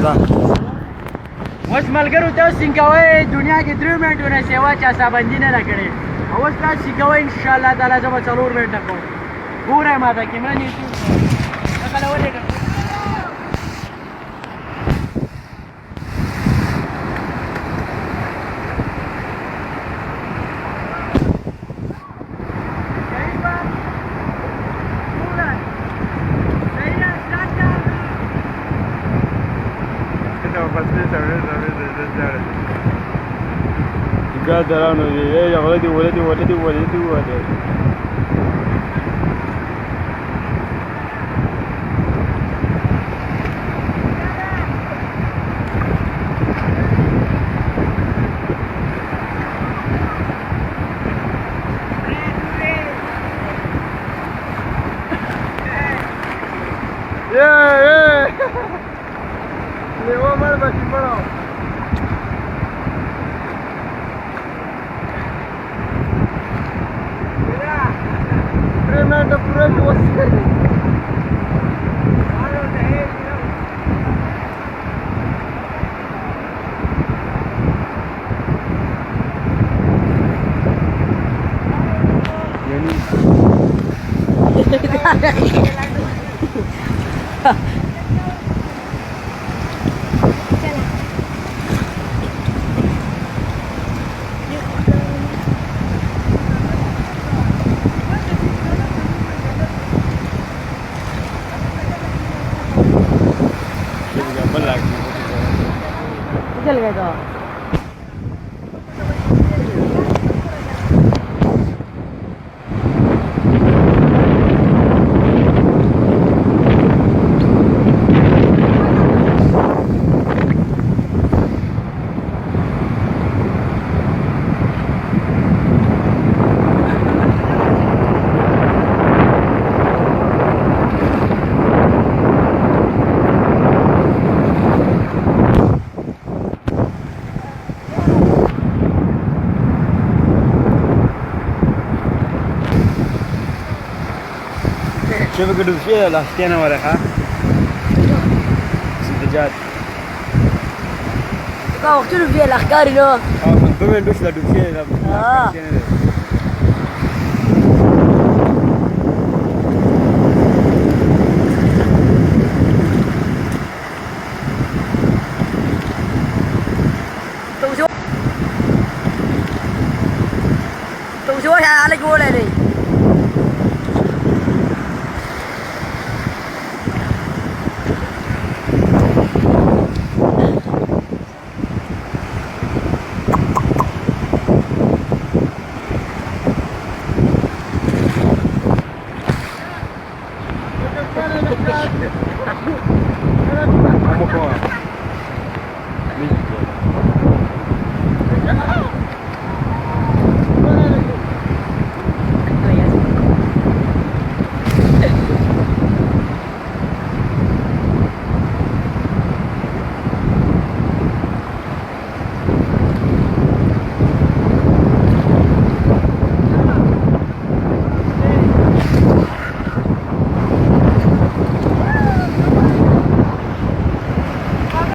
اوس ملګرو تاسو څنګه کوئ دنیا کې 3 منټونه سیوا چا سابندي نه ده کړې اوس تاسو چې کوئ انشاءالله تعالی زه به 4 منټه کوم ګورئ ما ته کیمره نیسو کله ولېږم Gadarano ya ولدي ولدي ولدي ولدي ولدي Le voy a mal para tremendo preço você. चल गए तो شوف قدوم فيها لاستينا ولا ها سنتجات كا وقتلو فيها الأخكار لو من ضمن دوش لا دوم فيها تو على قول لي Gracias.